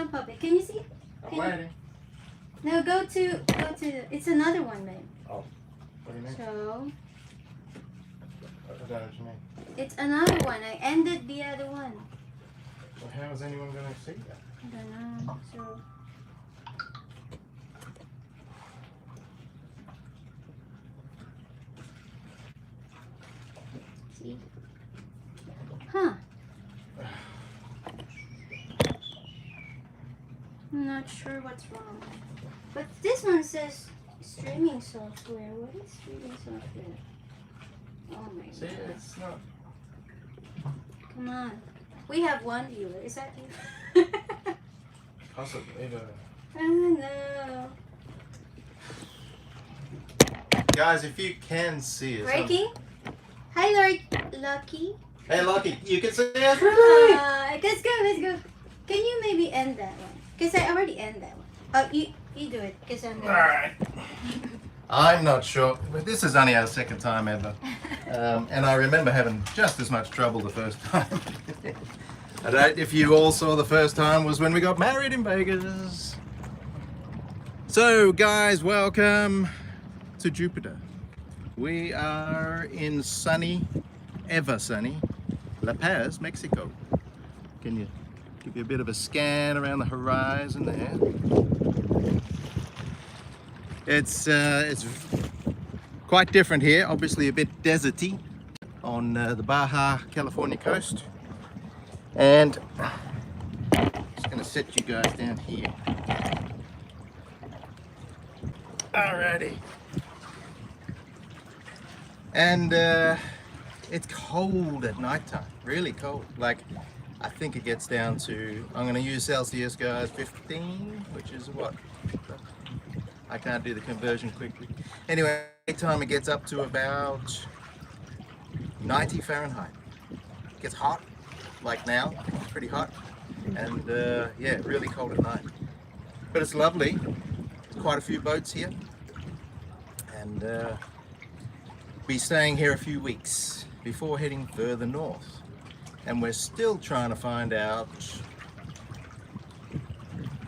puppy. Can you see? I'm waiting. No, go to. It's another one, babe. Oh, what do you mean? So I don't know what you mean. it's another one. I ended the other one. Well, how is anyone going to see that? I don't know. So. See? Huh. I'm not sure what's wrong. But this one says streaming software. What is streaming software? Oh my See, god. it's not. Come on. We have one viewer. Is that you? Possibly, but... Oh no. Guys, if you can see us. Breaking? Hi, Lord Lucky. Hey, Lucky, you can see us? Let's go, let's go. Can you maybe end that one? Because I already end that one. Oh, you do it. Because I'm gonna... Alright. I'm not sure, but this is only our second time ever. And I remember having just as much trouble the first time. I don't know if you all saw the first time was when we got married in Vegas. So guys, welcome to Jupiter. We are in sunny, ever sunny, La Paz, Mexico. Can you give you a bit of a scan around the horizon there? It's quite different here, obviously a bit deserty on the Baja California coast. And I'm just going to set you guys down here. Alrighty. And it's cold at nighttime, really cold. Like, I think it gets down to, I'm going to use Celsius, guys, 15, which is what? I can't do the conversion quickly. Anyway, time it gets up to about 90 Fahrenheit. It gets hot, like now, it's pretty hot. And yeah, really cold at night. But it's lovely. There's quite a few boats here. And be staying here a few weeks before heading further north. And we're still trying to find out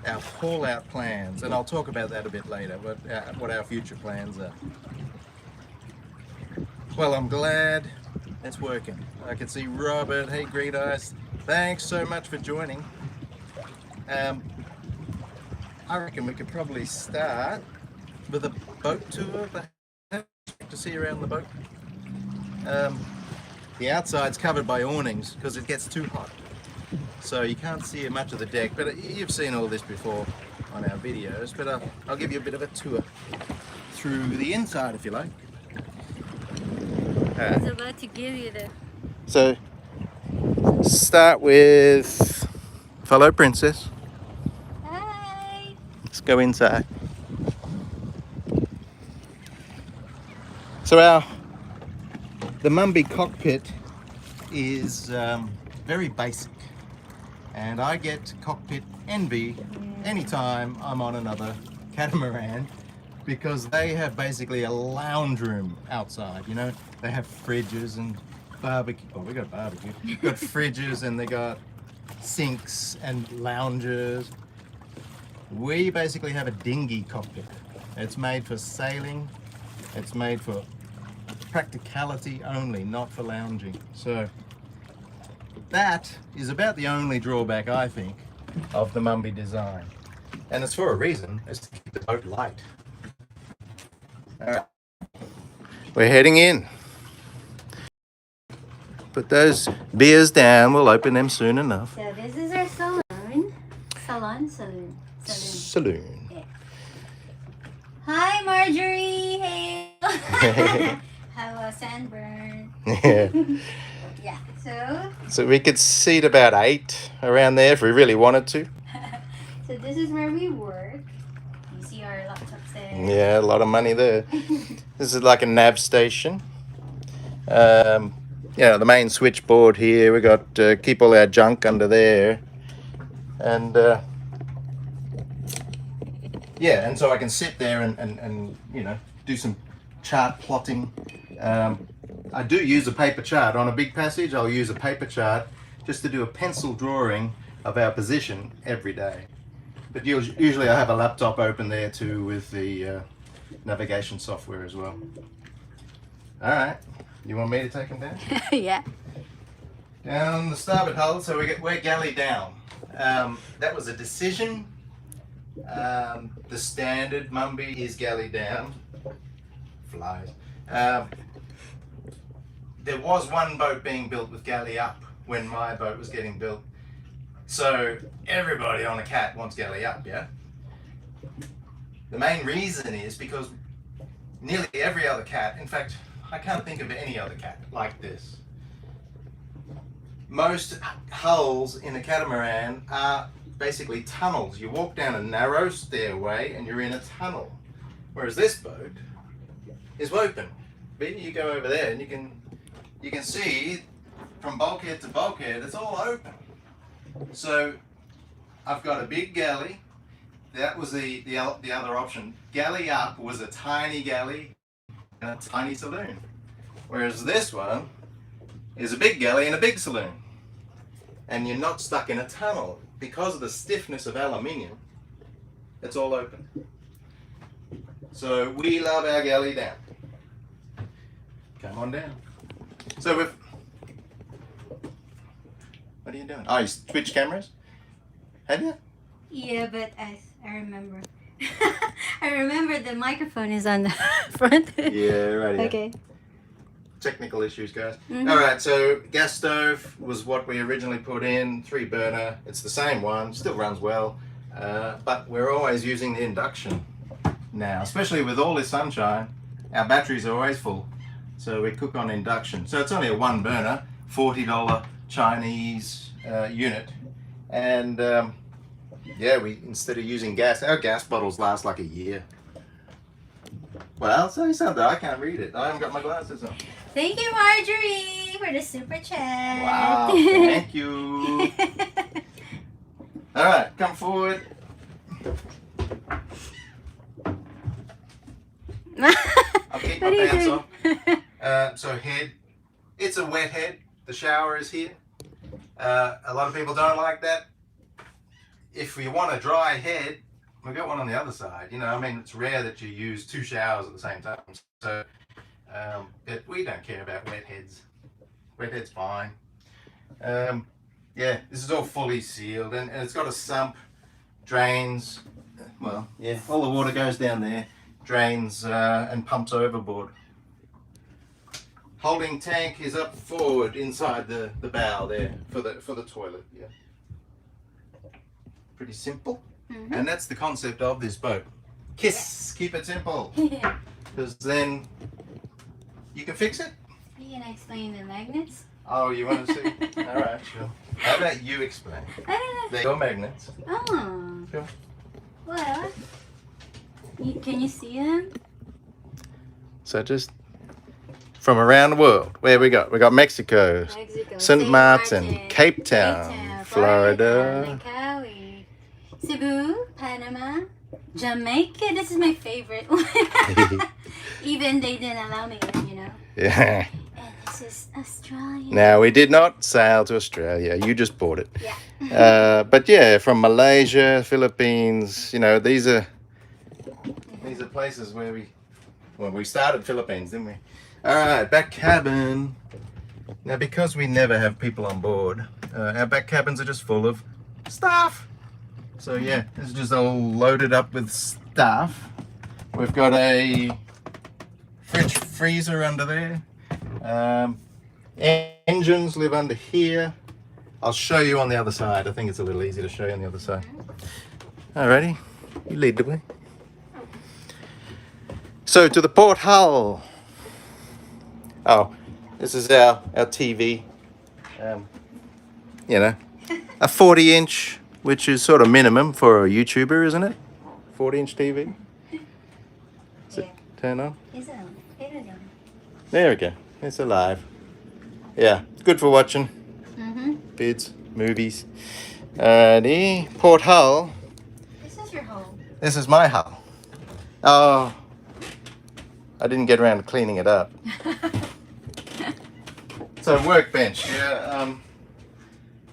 our call-out plans, and I'll talk about that a bit later, but what our future plans are. Well, I'm glad it's working. I can see Robert. Hey, Great Eyes. Thanks so much for joining. I reckon we could probably start with a boat tour to see around the boat. The outside's covered by awnings because it gets too hot. So you can't see much of the deck, but you've seen all this before on our videos, but I'll give you a bit of a tour through the inside if you like. I was about to give you the... So, start with fellow princess. Hi! Let's go inside. So the Mumby cockpit is very basic. And I get cockpit envy anytime I'm on another catamaran because they have basically a lounge room outside, you know. They have fridges and barbecue. Oh, we got barbecue. We've got fridges and they got sinks and lounges. We basically have a dinghy cockpit. It's made for sailing. It's made for practicality only, not for lounging. So that is about the only drawback, I think, of the Mumby design. And it's for a reason, it's to keep the boat light. Alright, we're heading in. Put those beers down, we'll open them soon enough. So this is our saloon. Saloon. Yeah. Hi, Marjorie. Hey. Have a sunburn. Yeah. Yeah, So we could seat about 8 around there if we really wanted to. So this is where we work. You see our laptops there. Yeah, a lot of money there. This is like a nav station. Yeah, the main switchboard here. We got keep all our junk under there, and yeah, and so I can sit there and you know, do some chart plotting. I do use a paper chart on a big passage. I'll use a paper chart just to do a pencil drawing of our position every day. But usually I have a laptop open there too with the navigation software as well. All right, you want me to take them down? Yeah. Down the starboard hull, so we're galley down. That was a decision. The standard Mumby is galley down. Flies. There was one boat being built with galley up when my boat was getting built. So everybody on a cat wants galley up, yeah? The main reason is because nearly every other cat, in fact, I can't think of any other cat like this. Most hulls in a catamaran are basically tunnels. You walk down a narrow stairway and you're in a tunnel. Whereas this boat is open. You go over there and you can see from bulkhead to bulkhead, it's all open. So I've got a big galley. That was the other option. Galley up was a tiny galley and a tiny saloon. Whereas this one is a big galley and a big saloon. And you're not stuck in a tunnel. Because of the stiffness of aluminium, it's all open. So we love our galley down. Come on down. So what are you doing? Oh, you switched cameras? Have you? Yeah, but I remember. I remember the microphone is on the front. Yeah, right. Okay. Technical issues, guys. All right, so gas stove was what we originally put in, 3 burner. It's the same one, still runs well, but we're always using the induction now, especially with all this sunshine. Our batteries are always full, so we cook on induction. So it's only a 1 burner, $40 Chinese unit, and yeah, instead of using gas, our gas bottles last like a year. Well, say something. I can't read it. I haven't got my glasses on. Thank you, Marjorie, for the super chat. Wow, thank you. All right, come forward. I'll keep my pants on. So head, it's a wet head. The shower is here. A lot of people don't like that. If you want a dry head, we've got one on the other side. You know, I mean, it's rare that you use 2 showers at the same time. So, but we don't care about wet heads. Wet head's fine. Yeah, this is all fully sealed, and it's got a sump, drains. Well, yeah, all the water goes down there, drains and pumps overboard. Holding tank is up forward inside the bow there for the toilet. Yeah, pretty simple. And that's the concept of this boat. Kiss, keep it simple. Because then you can fix it. Are you gonna explain the magnets? Oh, you want to see? All right, sure. How about you explain? They're your magnets. Oh. Sure. Well, can you see them? So just from around the world, where we got Mexico, St. Martin, Cape Town, Florida, Cali, Cebu, Panama, Jamaica. This is my favorite one. Even they didn't allow me in, you know. Yeah. And this is Australia. Now, we did not sail to Australia. You just bought it. Yeah. But yeah, from Malaysia, Philippines, you know, these are places where we started Philippines, didn't we? All right, back cabin. Now, because we never have people on board, our back cabins are just full of stuff. So yeah, it's just all loaded up with stuff. We've got a fridge freezer under there. Engines live under here. I'll show you on the other side. I think it's a little easy to show you on the other side. Alrighty, you lead the way. So to the port hull. Oh, this is our TV. You know, a 40-inch, which is sort of minimum for a YouTuber, isn't it? 40-inch TV. Does it turn on? It's on. It is on. There we go. It's alive. Yeah, good for watching. Vids, movies. The port hull. This is your hull. This is my hull. Oh, I didn't get around to cleaning it up. So workbench. Yeah,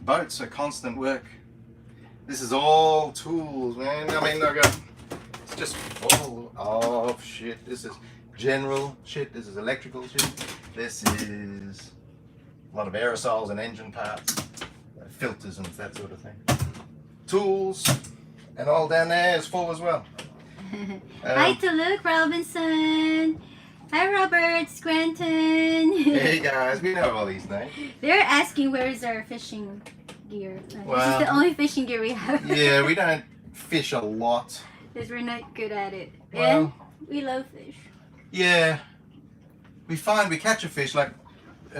boats are constant work. This is all tools, man. I mean, it's just full of shit. This is general shit. This is electrical shit. This is a lot of aerosols and engine parts, filters and that sort of thing. Tools, and all down there is full as well. Hi to Luke Robinson. Hi Robert Scranton. Hey guys, we know all these names. They're asking where is our fishing gear. This Well, is the only fishing gear we have. Yeah, we don't fish a lot. Because we're not good at it. Well, and we love fish. Yeah, we find we catch a fish, like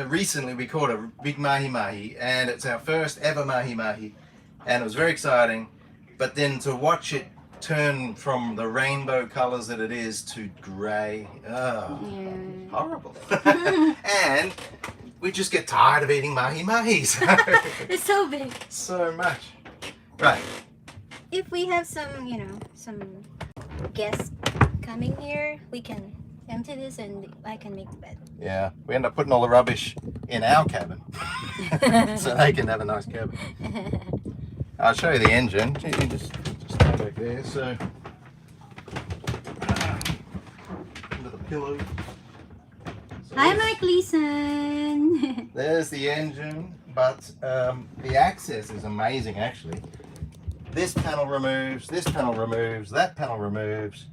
recently we caught a big mahi-mahi, and it's our first ever mahi-mahi, and it was very exciting, but then to watch it turn from the rainbow colors that it is to grey, horrible. And we just get tired of eating mahi-mahis. It's so big. So much. Right. If we have some, you know, some guests coming here, we can empty this and I can make the bed. Yeah, we end up putting all the rubbish in our cabin so they can have a nice cabin. I'll show you the engine. You can just stay back there. So under the pillow. So Hi, Mike Leeson. there's the engine, but the access is amazing actually. This panel removes, this panel removes, that panel removes.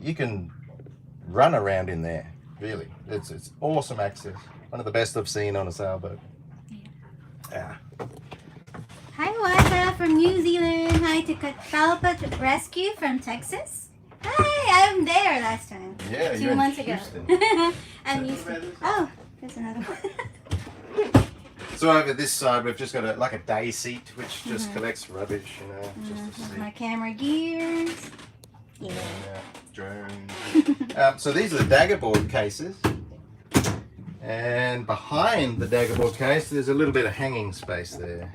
You can run around in there, really. It's awesome access. One of the best I've seen on a sailboat. Yeah. Hi, Wanda from New Zealand. Hi to Catamaran Rescue from Texas. Hi, I'm there last time. Yeah, 2 you're in months ago. Houston. I'm used to. Oh, there's another one. So over this side, we've just got like a day seat, which just collects rubbish, you know, just a seat. My camera gears. Yeah. Yeah, drones. So these are the daggerboard cases. And behind the daggerboard case, there's a little bit of hanging space there.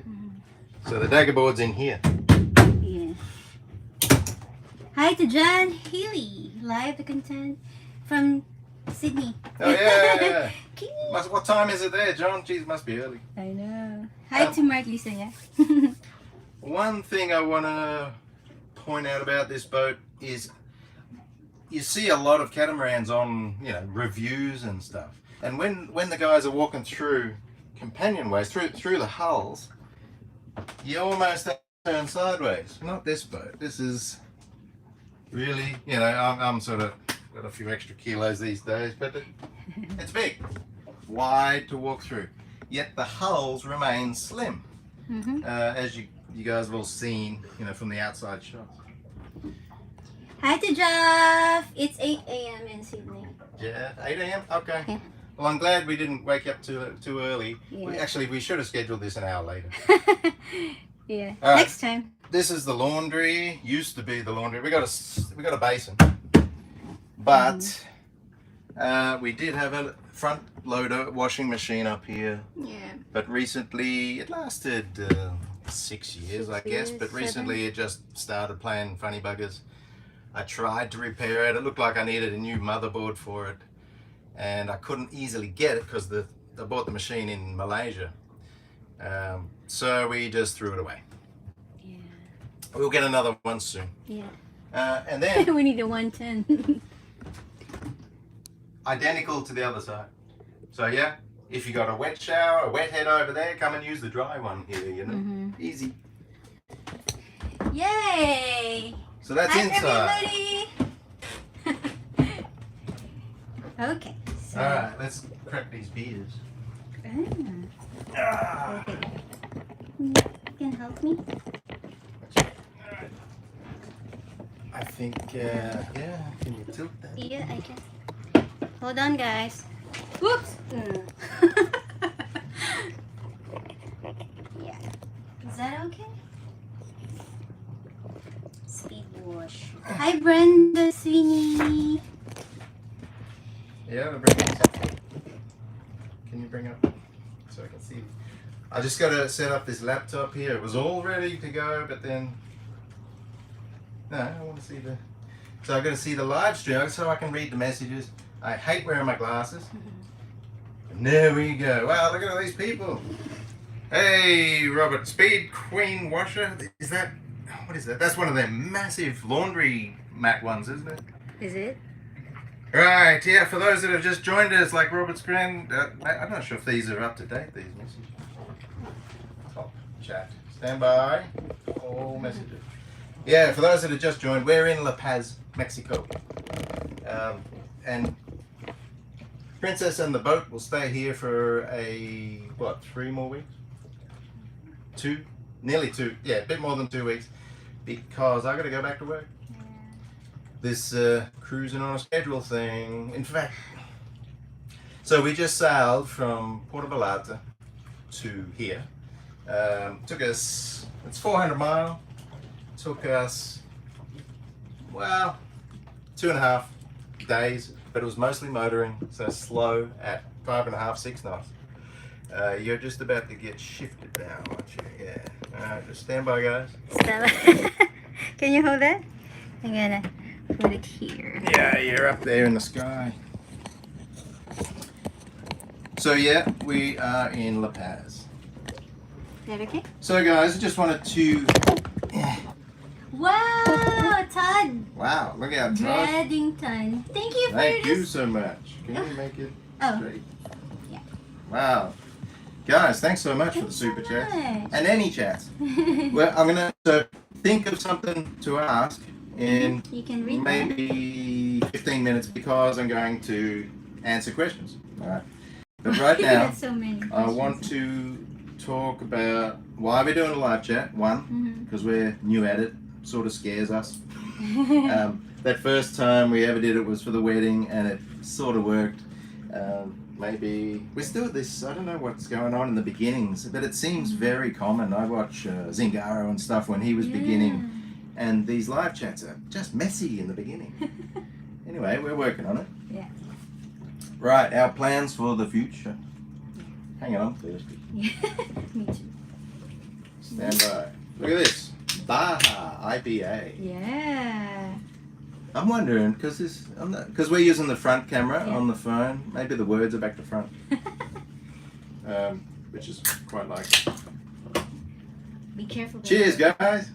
So the daggerboard's in here. Yeah. Hi to John Healy, live content from Sydney. Oh yeah. Key. What time is it there, John? Geez, must be early. I know. Hi to Mark Lisa, yeah. One thing I want to point out about this boat is you see a lot of catamarans on, you know, reviews and stuff. And when the guys are walking through companionways, through the hulls, you almost have to turn sideways. Not this boat. This is really, you know, I'm sort of got a few extra kilos these days, but it's big, wide to walk through. Yet the hulls remain slim, as you guys have all seen, you know, from the outside shots. Hi to Jeff. It's 8 a.m. in Sydney. Yeah, 8 a.m. Okay. Yeah. Well, I'm glad we didn't wake up too early. Yeah. We should have scheduled this an hour later. Yeah. All right. Next time. This is the laundry. Used to be the laundry. We got a basin, but we did have a front loader washing machine up here. Yeah. But recently, it lasted 6 years, I guess. But recently, it just started playing funny buggers. I tried to repair it. It looked like I needed a new motherboard for it, and I couldn't easily get it because I bought the machine in Malaysia. So we just threw it away. Yeah. We'll get another one soon. Yeah. And then We need a 110. identical to the other side. So yeah, if you got a wet shower, a wet head over there, come and use the dry one here, you know. Easy. Yay! So that's Hi, inside. everybody. Okay. So, Alright, let's crack these beers. Ah. Okay. You can help me? I think, yeah, can you tilt that? Yeah, I can. Hold on, guys. Whoops! Yeah. Is that okay? Speed wash. Hi, Brenda Sweeney. Yeah, bring it up. Can you bring it up so I can see? I just got to set up this laptop here. It was all ready to go, but then no, I want to see the. So I've got to see the live stream so I can read the messages. I hate wearing my glasses. And there we go. Wow, look at all these people. Hey, Robert, Speed Queen Washer. Is that what is that? That's one of them massive laundry mat ones, isn't it? Is it? Right, yeah, for those that have just joined us, like Robert's grand, I'm not sure if these are up to date, these messages. Top chat. Stand by. All messages. Yeah, for those that have just joined, we're in La Paz, Mexico. And Princess and the boat will stay here for what, 3 more weeks? 2? Nearly 2. Yeah, a bit more than 2 weeks. Because I got to go back to work. This cruising on a schedule thing. In fact, so we just sailed from Puerto Vallarta to here. Took us, it's 400 miles. Took us, well, 2.5 days, but it was mostly motoring, so slow at 5.5, 6 knots. You're just about to get shifted now, aren't you? Yeah. Alright, just stand by, guys. Stella. Can you hold that? I'm gonna put it here. Yeah, you're up there in the sky. So yeah, we are in La Paz. Is that okay? So guys, I just wanted to... Wow, Todd! Wow, look out, Todd. Reddington. Thank you for Thank your you so much. Can you make it Oh. straight? Yeah. Wow. Guys, thanks so much for the Thanks super so chat. much. And any chats. Well, I'm going to think of something to ask in You can read that. maybe 15 minutes because I'm going to answer questions. All right. But right now, That's so many I questions. want to talk about why we're doing a live chat. One, because we're new at it, sort of scares us. That first time we ever did it was for the wedding, and it sort of worked. Maybe we're still at this. I don't know what's going on in the beginnings, but it seems very common. I watch Zingaro and stuff when he was beginning, and these live chats are just messy in the beginning. Anyway, we're working on it. Yeah. Right, our plans for the future. Hang on, I'm thirsty. Yeah. Me too. Stand by. Look at this. Baja IPA. Yeah. I'm wondering, because we're using the front camera Yeah. on the phone, maybe the words are back to front. Which is quite like it. Be careful. Cheers, guys.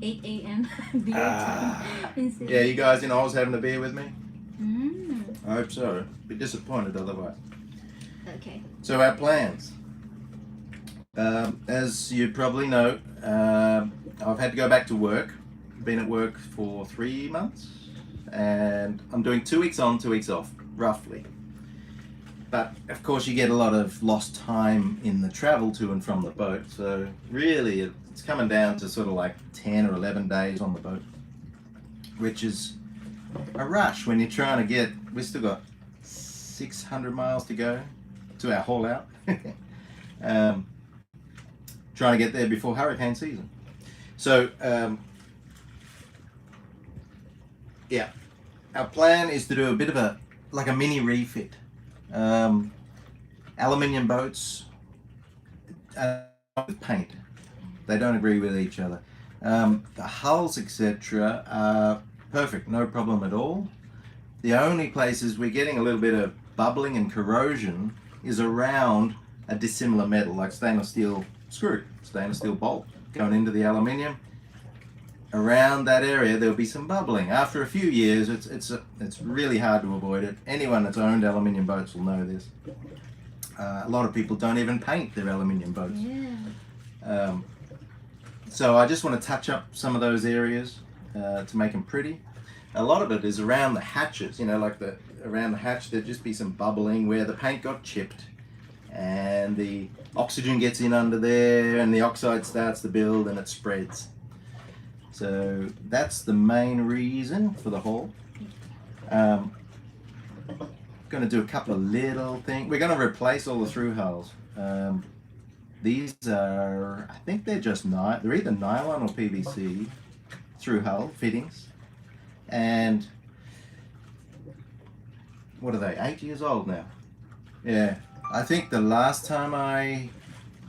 8 a.m. beer Ah. time. Yeah, you guys in Oz having a beer with me? Mm. I hope so. Be disappointed otherwise. Okay. So our plans. As you probably know, I've had to go back to work. Been at work for 3 months, and I'm doing 2 weeks on, 2 weeks off, roughly. But of course, you get a lot of lost time in the travel to and from the boat. So really, it's coming down to sort of like 10 or 11 days on the boat, which is a rush when you're trying to get. We've still got 600 miles to go to our haul out. Trying to get there before hurricane season. So, yeah, our plan is to do a bit of a mini refit. Aluminium boats with paint. They don't agree with each other. The hulls, etc., are perfect, no problem at all. The only places we're getting a little bit of bubbling and corrosion is around a dissimilar metal, like stainless steel screw, stainless steel bolt going into the aluminium. Around that area there'll be some bubbling. After a few years, it's really hard to avoid it. Anyone that's owned aluminium boats will know this. A lot of people don't even paint their aluminium boats. Yeah. So I just want to touch up some of those areas to make them pretty. A lot of it is around the hatches, you know, like around the hatch there'd just be some bubbling where the paint got chipped and the oxygen gets in under there and the oxide starts to build and it spreads. So that's the main reason for the haul. Going to do a couple of little things. We're going to replace all the through hulls. These are, I think they're just they're either nylon or PVC through hull fittings. And what are they, 8 years old now? Yeah, I think the last time I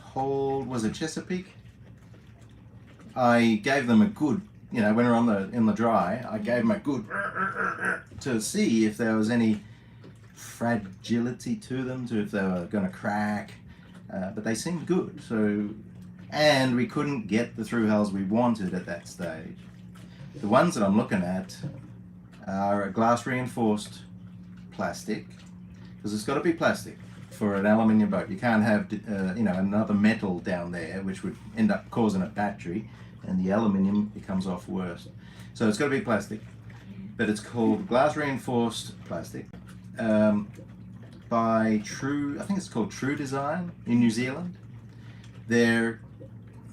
hauled was a Chesapeake. I gave them a good, you know, when we were in the dry, I gave them a good to see if there was any fragility to them, to if they were going to crack. But they seemed good, so and we couldn't get the through hulls we wanted at that stage. The ones that I'm looking at are a glass reinforced plastic, because it's got to be plastic for an aluminium boat. You can't have you know, another metal down there, which would end up causing a battery, and the aluminium, it comes off worse. So it's got to be plastic, but it's called glass reinforced plastic by True, I think it's called True Design in New Zealand. They're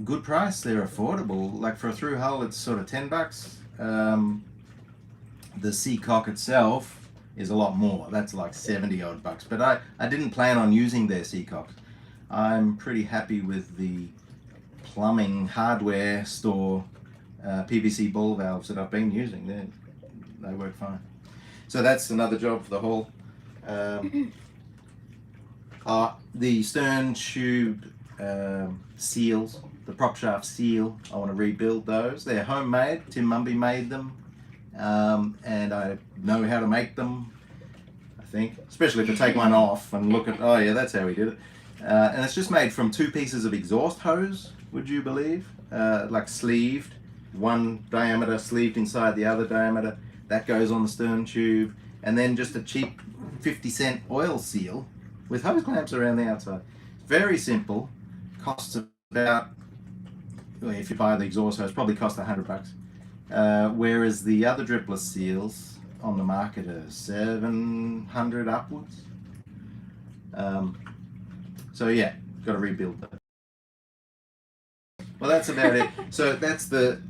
good price, they're affordable. Like for a through hull, it's sort of $10. The Seacock itself is a lot more. That's like 70 odd bucks. But I didn't plan on using their Seacocks. I'm pretty happy with the plumbing hardware store PVC ball valves that I've been using. They work fine. So that's another job for the hull. The stern tube seals, the prop shaft seal, I want to rebuild those. They're homemade. Tim Mumby made them, and I know how to make them, I think, especially if I take one off and look at, oh yeah, that's how we did it. And it's just made from 2 pieces of exhaust hose, would you believe? Like sleeved, one diameter sleeved inside the other diameter. That goes on the stern tube, and then just a cheap 50-cent oil seal with hose clamps around the outside. Very simple. Costs about, well, if you buy the exhaust hose, probably cost $100. Whereas the other dripless seals on the market are $700 upwards. So yeah, got to rebuild that. Well, that's about it. So that's the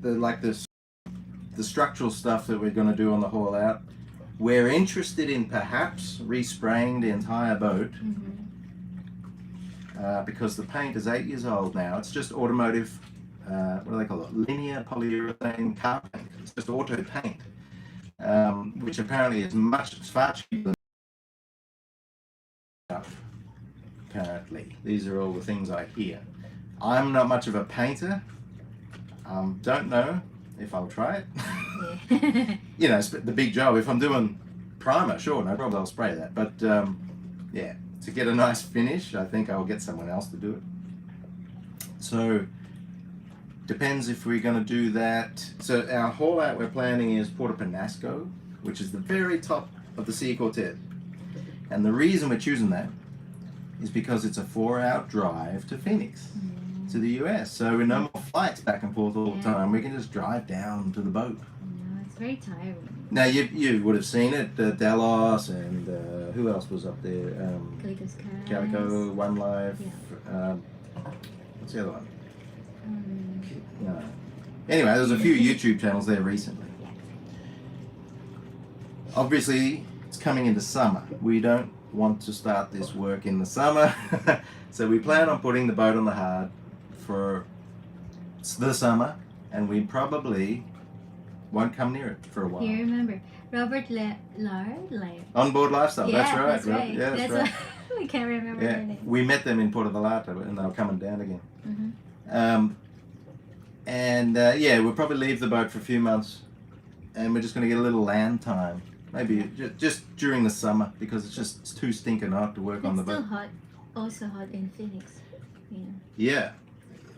structural stuff that we're going to do on the haul out. We're interested in perhaps respraying the entire boat, because the paint is 8 years old now. It's just automotive, what do they call it? Linear polyurethane car paint. It's just auto paint, which apparently is far cheaper than apparently. These are all the things I hear. I'm not much of a painter. Don't know if I'll try it. You know, it's the big job. If I'm doing primer, sure, no problem, I'll spray that. But yeah, to get a nice finish, I think I'll get someone else to do it. So, depends if we're going to do that. So our haul out we're planning is Puerto Penasco, which is the very top of the Sea Quartet. And the reason we're choosing that is because it's a 4-hour drive to Phoenix, to the US. So we no more flights back and forth all the time. We can just drive down to the boat. No, it's very tiring. Now you would have seen it, Delos, and who else was up there? Calico, One Life. Yeah. What's the other one? No. Anyway, there's a few YouTube channels there recently. Obviously, it's coming into summer. We don't want to start this work in the summer, so we plan on putting the boat on the hard for the summer, and we probably won't come near it for a while. You remember Robert Onboard Lifestyle. Yeah, that's right. Yeah, that's right. We can't remember their name. We met them in Puerto Vallarta, and they were coming down again. Yeah, we'll probably leave the boat for a few months, and we're just going to get a little land time. Maybe just during the summer, because it's too stinking hot to work on the boat. It's still hot, also hot in Phoenix. Yeah. Yeah.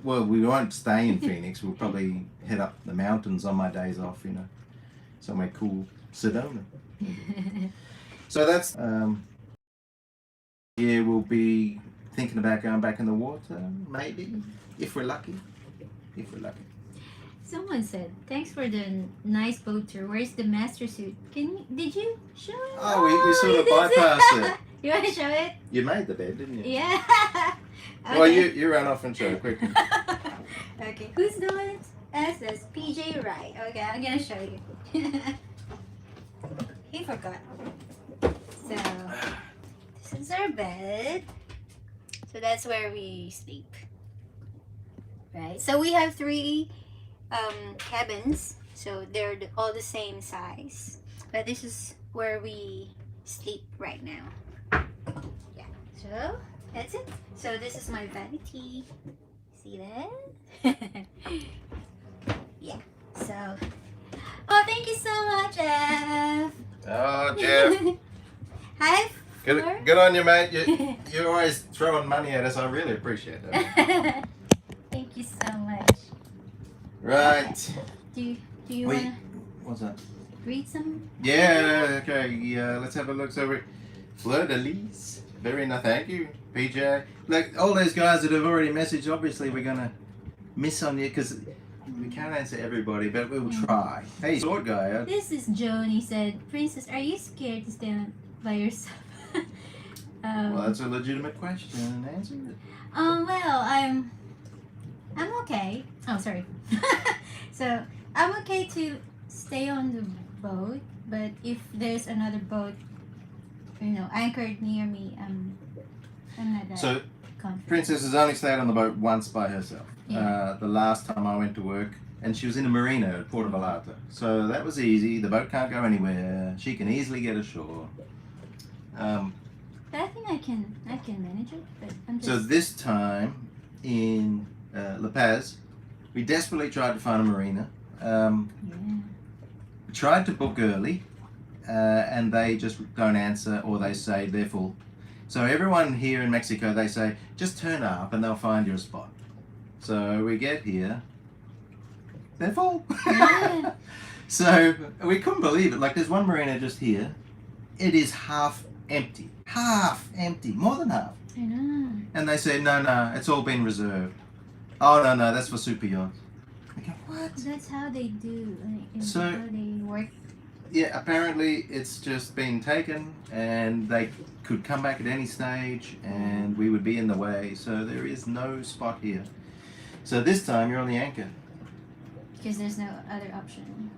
Well, we won't stay in Phoenix. We'll probably head up the mountains on my days off, you know, somewhere cool, Sedona. So that's yeah, we'll be thinking about going back in the water, maybe, if we're lucky. If we're lucky. Someone said, "Thanks for the nice boat tour. Where's the master suit? Did you show it? Oh, we sort of bypassed it. You want to show it? You made the bed, didn't you? Yeah. Okay. Well, you run off and show it quickly. Okay, who's doing it? SS PJ Wright. Okay, I'm gonna show you. He forgot. So this is our bed. So that's where we sleep. Right. So we have 3 cabins. So they're all the same size. But this is where we sleep right now. Yeah. So that's it. So this is my vanity. See that? Yeah. So, oh, thank you so much, Jeff. Oh, Jeff. Hi. Good on you, mate. You're always throwing money at us. I really appreciate that. Thank you Right. Do you Wait. wanna What's that? read some? Yeah, okay. Yeah, let's have a look. So we're Fleur de Lis. Very nice. Thank you, PJ. Like all those guys that have already messaged, obviously we're going to miss on you because we can't answer everybody, but we'll try. Hey, sword guy. This is Joan. He said, "Princess, are you scared to stand by yourself?" Well, that's a legitimate question. Answer it. Well, I'm okay. Oh, sorry. So I'm okay to stay on the boat, but if there's another boat, anchored near me, I'm not that So, confident. Princess has only stayed on the boat once by herself. Yeah. The last time I went to work, and she was in a marina at Porto Vallarta. So that was easy. The boat can't go anywhere. She can easily get ashore. But I think I can manage it. But I'm just So this time in La Paz, we desperately tried to find a marina. We tried to book early, and they just don't answer, or they say they're full. So everyone here in Mexico, they say, just turn up and they'll find you a spot. So we get here, they're full. Yeah. So we couldn't believe it. Like there's one marina just here. It is half empty. Half empty. More than half. I know. And they say, no, it's all been reserved. Oh, no, that's for super yachts. I go, what? That's how they do. So- how they work. Yeah, apparently it's just been taken and they could come back at any stage and we would be in the way. So there is no spot here. So this time you're on the anchor. Because there's no other option.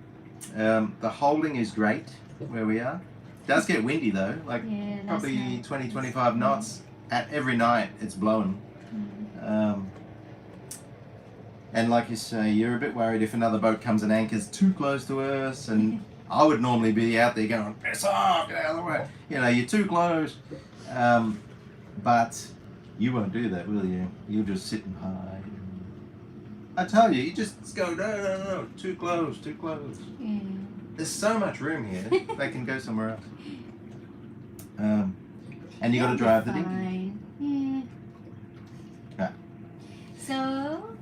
The holding is great where we are. Does get windy though, like Yeah, that's probably nice. 20-25 knots. At every night it's blowing. And like you say, you're a bit worried if another boat comes and anchors too close to us, and I would normally be out there going, piss off, get out of the way. You're too close. But you won't do that, will you? You'll just sit and hide. I tell you, you just go, no, too close. Yeah. There's so much room here, they can go somewhere else. And you got to drive the dinghy. Fine. Yeah. Yeah. So,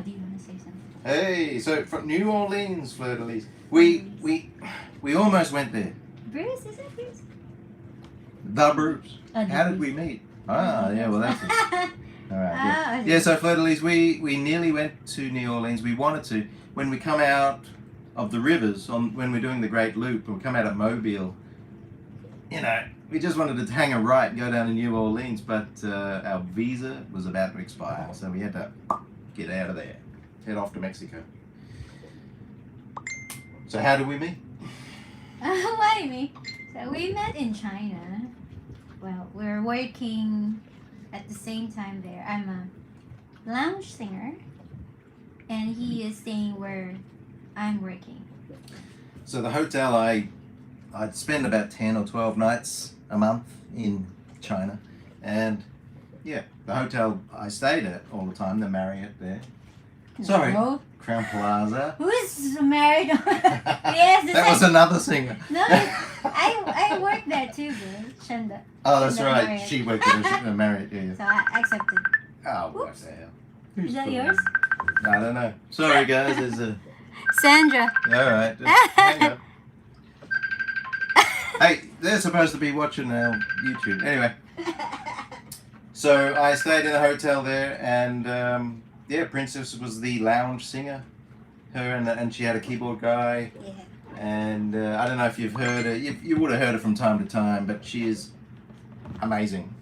do you want to say something? Hey, so from New Orleans, Fleur de Lis. We almost went there. Bruce, is it Bruce? The Bruce. The How did Bruce. we meet? Ah, yeah, well that's it. All right. Ah, Yeah, so Fleur de Lis, we nearly went to New Orleans. We wanted to. When we come out of the rivers, when we're doing the Great Loop, and we come out at Mobile, we just wanted to hang a right and go down to New Orleans, but our visa was about to expire, so we had to get out of there, head off to Mexico. So how did we meet? What do you mean? So we met in China. Well, we're working at the same time there. I'm a lounge singer, and he is staying where I'm working. So the hotel, I'd spend about 10 or 12 nights a month in China, and yeah, the hotel I stayed at all the time, the Marriott there. Sorry, No. Crown Plaza. Who is married? Yes, That was another singer. No, I worked there too, bro. Shanda. Oh, that's Shanda right. Marriott. She worked at the Marriott, yeah. So I accepted. Oh, what the hell? Who's Is that calling? yours? I don't know. Sorry, guys. There's a. Sandra. All right. Just hang up. Hey, they're supposed to be watching our YouTube. Anyway, so I stayed in a hotel there, and yeah, Princess was the lounge singer. Her and she had a keyboard guy. Yeah. And I don't know if you've heard her. You would have heard her from time to time, but she is amazing.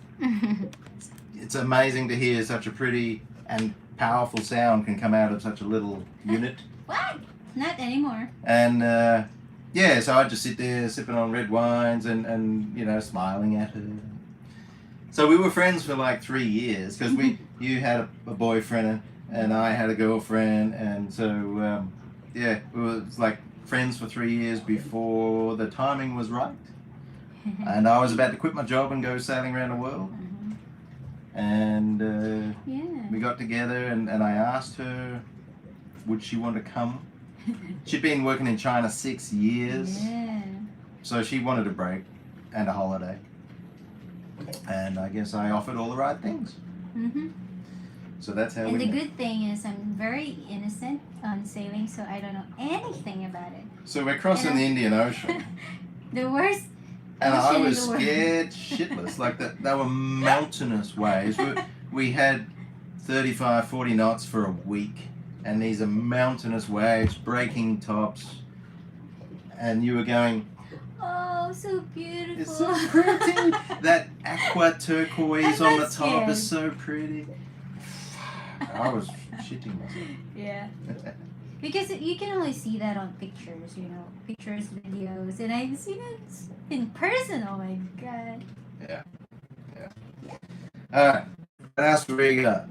It's amazing to hear such a pretty and powerful sound can come out of such a little unit. What? Not anymore. And yeah, so I just sit there sipping on red wines and smiling at her. So we were friends for like 3 years because you had a boyfriend and I had a girlfriend, and so yeah, we were like friends for 3 years before the timing was right. And I was about to quit my job and go sailing around the world. And Yeah. we got together and I asked her, would she want to come? She'd been working in China 6 years, Yeah. so she wanted a break and a holiday. And I guess I offered all the right things. So that's how And we the met. good thing is I'm very innocent on sailing, so I don't know anything about it. So we're crossing And the Indian Ocean. The worst And I ocean in was the world. scared shitless. Like that, they were mountainous waves. We had 35, 40 knots for a week, and these are mountainous waves, breaking tops, and you were going, Oh, so beautiful. it's so pretty. That aqua turquoise I'm on the not top is scared. so pretty. I was shitting myself. Yeah. Because you can only see that on pictures, pictures, videos, and I've seen it in person. Oh my god. Yeah. Alright, what else do we got?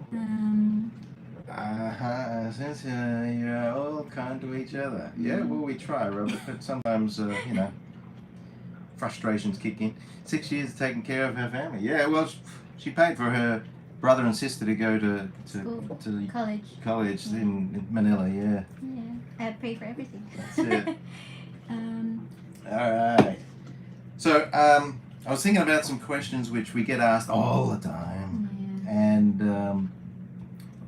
Since you're all kind to each other. Yeah, well, we try, Robert, but sometimes, frustrations kick in. 6 years taking care of her family. Yeah, well, she paid for her brother and sister to go to college in Manila, yeah. Yeah, I pay for everything. That's it. Alright. So, I was thinking about some questions which we get asked all the time, and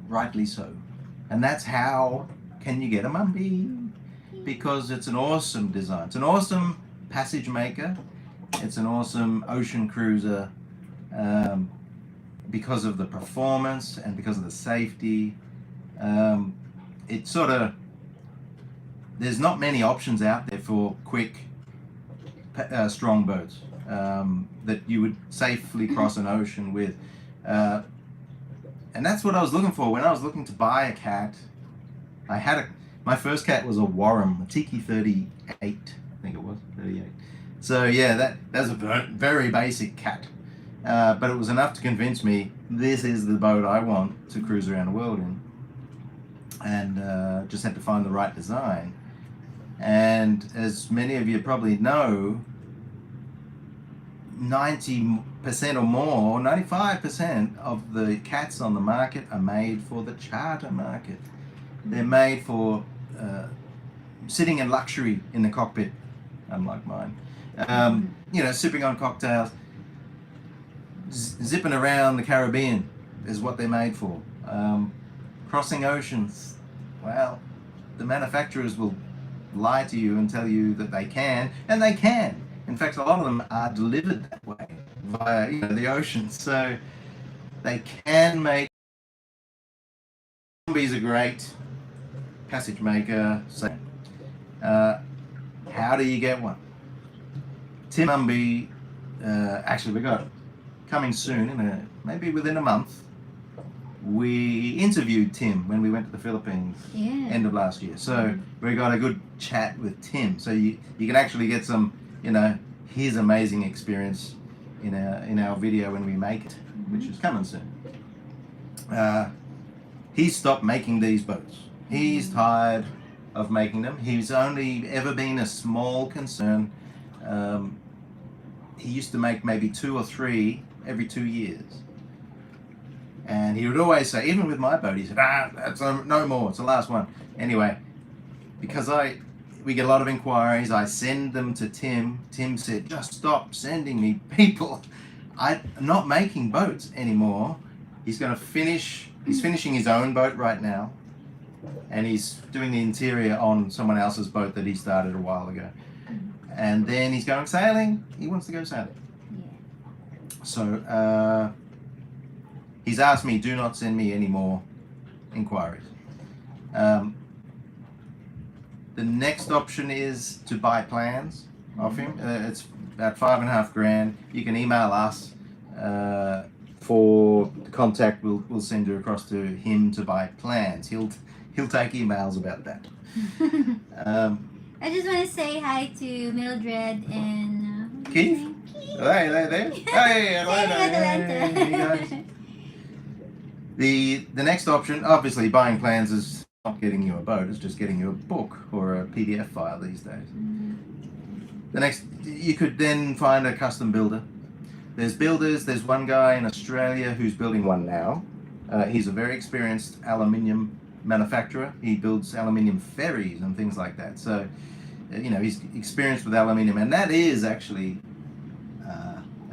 rightly so. And that's how can you get a Mumby? Because it's an awesome design. It's an awesome passage maker. It's an awesome ocean cruiser because of the performance and because of the safety. It's sort of, there's not many options out there for quick, strong boats that you would safely cross an ocean with. And that's what I was looking for when I was looking to buy a cat. My first cat was a Warren, a Tiki 38, I think it was, 38. So yeah, that was a very basic cat. But it was enough to convince me this is the boat I want to cruise around the world in. And just had to find the right design. And as many of you probably know, 90% or more, 95% of the cats on the market are made for the charter market. They're made for sitting in luxury in the cockpit, unlike mine. Sipping on cocktails, zipping around the Caribbean is what they're made for. Crossing oceans, well, the manufacturers will lie to you and tell you that they can, and they can. In fact, a lot of them are delivered that way via the ocean, so they can make. Mumbys are great passage maker. So, how do you get one? Tim Mumby, actually we got coming soon, maybe within a month. We interviewed Tim when we went to the Philippines end of last year. So we got a good chat with Tim. So you can actually get some, his amazing experience in our video when we make it, which is coming soon. He's stopped making these boats. He's tired of making them. He's only ever been a small concern. He used to make maybe 2 or 3 every 2 years. And he would always say, even with my boat, he said, that's no more, it's the last one. Anyway, because we get a lot of inquiries, I send them to Tim. Tim said, just stop sending me people. I'm not making boats anymore. He's finishing his own boat right now. And he's doing the interior on someone else's boat that he started a while ago. And then he's going sailing. He wants to go sailing. So, he's asked me, do not send me any more inquiries. The next option is to buy plans off him. It's about $5,500. You can email us for the contact. We'll send you across to him to buy plans. He'll take emails about that. I just want to say hi to Mildred and Keith. Hey, there. Hey, Atlanta. The next option, obviously, buying plans is not getting you a boat. It's just getting you a book or a PDF file these days. The next, you could then find a custom builder. There's builders. There's one guy in Australia who's building one now. He's a very experienced aluminium manufacturer. He builds aluminium ferries and things like that. So, he's experienced with aluminium, and that is actually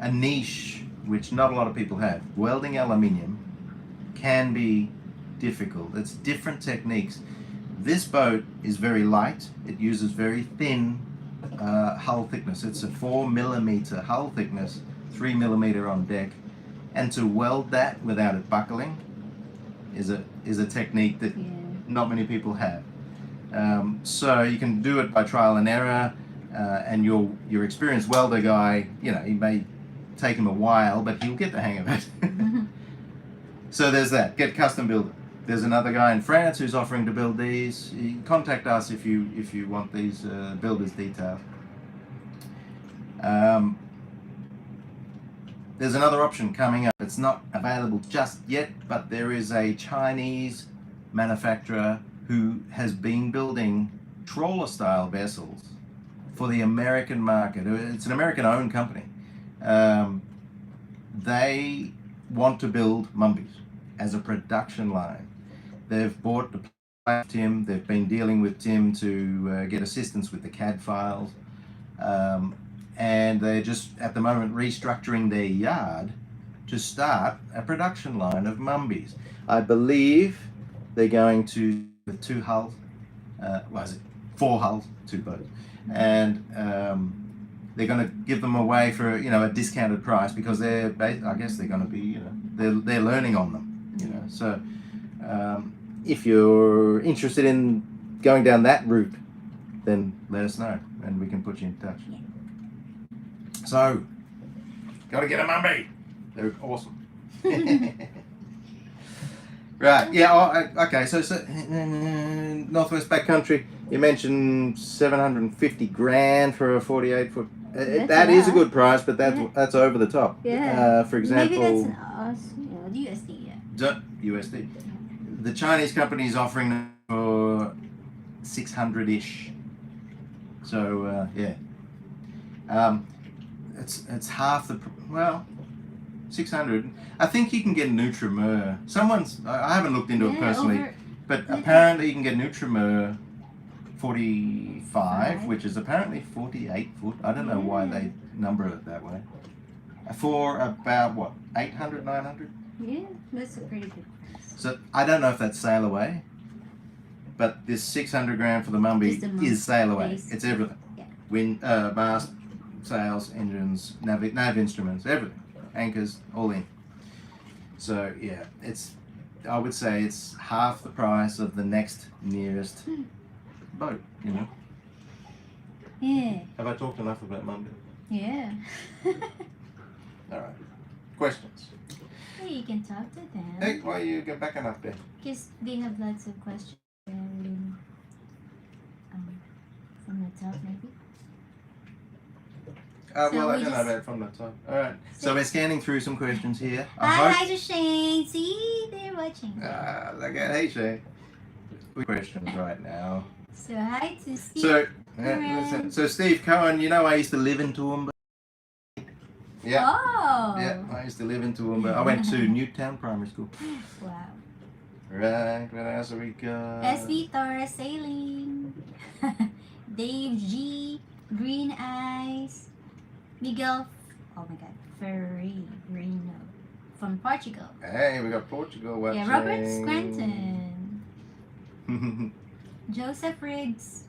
a niche which not a lot of people have. Welding aluminium can be difficult. It's different techniques. This boat is very light. It uses very thin hull thickness. It's a 4mm hull thickness, 3mm on deck, and to weld that without it buckling is a technique that not many people have. So you can do it by trial and error, and your experienced welder guy, you know, he may take him a while, but he'll get the hang of it. So there's that. Get custom built. There's another guy in France who's offering to build these. You can contact us if you want these builders details. There's another option coming up. It's not available just yet, but there is a Chinese manufacturer who has been building trawler-style vessels for the American market. It's an American-owned company. They want to build Mumbys as a production line. They've bought the plan from Tim. They've been dealing with Tim to get assistance with the CAD files. And they're just, at the moment, restructuring their yard to start a production line of Mumbys. I believe they're going to, with 2 hulls, what is it, 4 hulls, 2 boats. And they're going to give them away for, you know, a discounted price because they're, I guess they're going to be, you know, they're learning on them, you know. So if you're interested in going down that route, then let us know and we can put you in touch. Yeah. So, got to get a Mumby. They're awesome. Right, yeah, okay, so Northwest Backcountry, you mentioned 750 grand for a 48-foot. That is a good price, but that's over the top. Yeah. For example, maybe that's USD. Yeah. USD. The Chinese company is offering them for 600-ish. So yeah, it's half the, well, 600. I think you can get Nutrimur. I haven't looked into it personally, but apparently you can get Nutrimur 45, which is apparently 48 foot. I don't know why they number it that way. For about what, 800, 900? Yeah, that's a pretty good price. So I don't know if that's sail away, but this 600 grand for the Mumby is sail away. Base. It's everything. Yeah. Wind, mast, sails, engines, nav instruments, everything, anchors, all in. So yeah, I would say it's half the price of the next nearest boat. You know. Yeah. Have I talked enough about Mumby? Yeah. All right. Questions? Hey, you can talk to them. Hey, why you get back up there? Because they have lots of questions from the top, maybe. Well, So I we don't know just- about it from that time. All right. So we're scanning through some questions here. Hi to Shane. See, they're watching. Look at, hey Shay. Questions right now. So hi to Steve. So, Catamaran. so Steve Cohen, you know I used to live in Toowoomba. Yeah. Oh. Yeah, I used to live in Toowoomba. I went to Newtown Primary School. Wow. Right, what else have we got? SV Torres Sailing. Dave G. Green Eyes. Miguel. Oh my God. Ferreirino from Portugal. Hey, we got Portugal watching. Yeah, Robert Scranton. Joseph Riggs.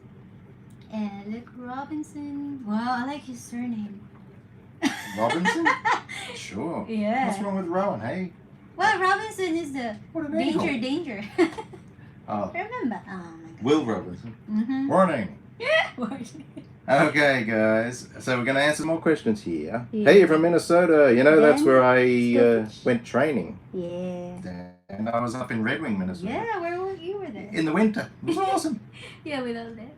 And Luke Robinson. Wow, I like his surname. Robinson? Sure. Yeah. What's wrong with Rowan, hey? Well, Robinson is the What a name. danger. Oh, Remember? Oh my God. Will Robinson. Mm-hmm. Warning. Yeah. Okay, guys. So we're going to answer more questions here. Yeah. Hey, you're from Minnesota. You know, that's Yeah. where I Still- went training. Yeah. And I was up in Red Wing, Minnesota. Yeah, where were you were there? In the winter. It was awesome. Yeah, with all that.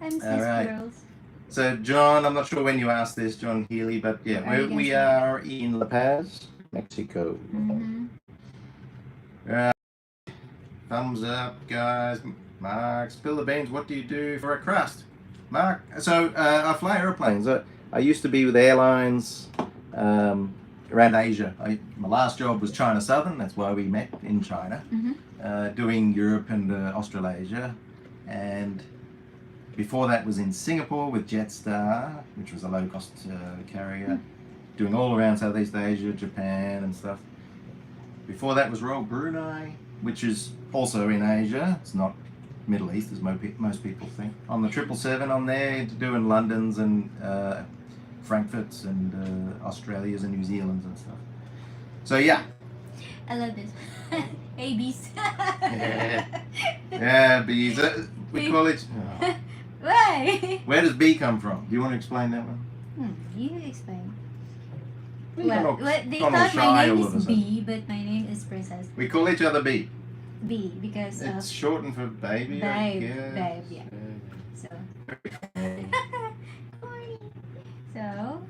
I'm Sis Alright. Girls. So, John, I'm not sure when you asked this, John Healy, but yeah, Are you guys we there? are in La Paz, Mexico. Mm-hmm. Right. Thumbs up, guys. Mark, spill the beans. What do you do for a crust? Mark, so I fly airplanes. I used to be with airlines around Asia. My last job was China Southern. That's why we met in China, doing Europe and Australasia. And before that was in Singapore with Jetstar, which was a low-cost carrier, doing all around Southeast Asia, Japan and stuff. Before that was Royal Brunei, which is also in Asia. It's not Middle East, as most people think. On the 777 on there, doing Londons and Frankfurts and Australias and New Zealands and stuff. So yeah. I love this. ABs. Yeah. Yeah, bees. We call it. Oh. Why? Where does B come from? Do you want to explain that one? You explain. Well, they thought my name is B, but my name is Princess. We call each other B. B because it's shortened for baby. Babe, yeah. So. So.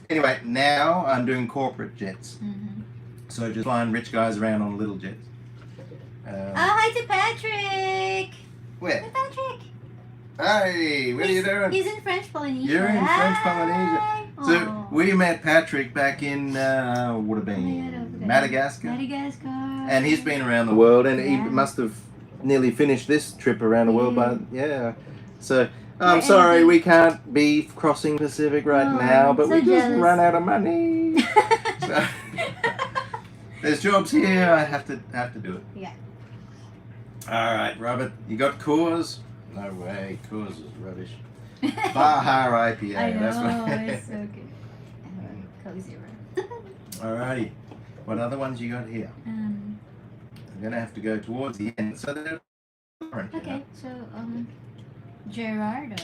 Anyway, now I'm doing corporate jets. So just flying rich guys around on little jets. Hi to Patrick. Where? Hi, Patrick. Hey, what are you doing? He's in French Polynesia. You're in French Polynesia. So we met Patrick back in would have been Madagascar. Madagascar. And he's been around the world, and he must have nearly finished this trip around the world. But yeah, so I'm sorry we can't be crossing Pacific right now, but we just run out of money. So, there's jobs here. I have to do it. Yeah. All right, Robert, you got Coors? No way, Coors is rubbish. Baja IPA. I know, That's what. it's so good. Cozy room. Alrighty, what other ones you got here? I'm gonna have to go towards the end. So they're orange. Okay, so Gerardo.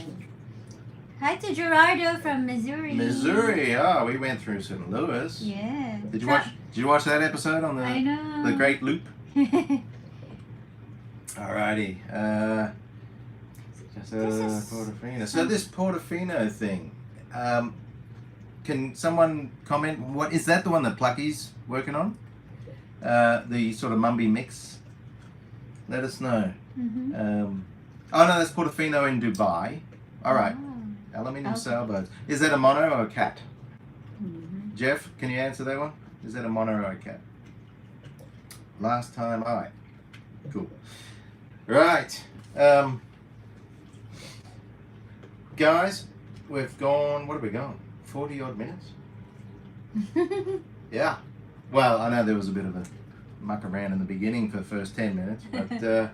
Hi to Gerardo from Missouri. Missouri. Oh, we went through St. Louis. Yeah. Did you watch that episode on the Great Loop? Alrighty. Portofino. So this Portofino thing, can someone comment? What is that? The one that Plucky's working on? The sort of Mumby mix. Let us know. Oh no, that's Portofino in Dubai. All right. Aluminium sailboats. Is that a mono or a cat? Jeff, can you answer that one? Is that a mono or a cat? Last time I. Cool. Right. Guys, we've gone, what have we gone? 40 odd minutes? Yeah. Well, I know there was a bit of a muck around in the beginning for the first 10 minutes, but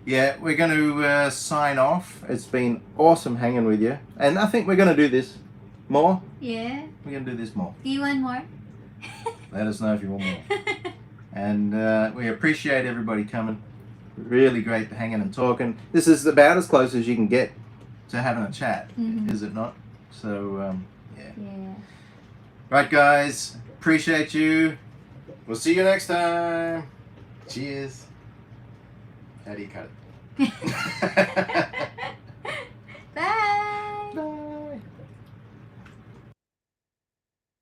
yeah, we're going to sign off. It's been awesome hanging with you. And I think we're going to do this more. Yeah. We're going to do this more. Do you want more? Let us know if you want more. And we appreciate everybody coming. Really great hanging and talking. This is about as close as you can get to having a chat, is it not? So, yeah. Right, guys. Appreciate you. We'll see you next time. Cheers. How do you cut it?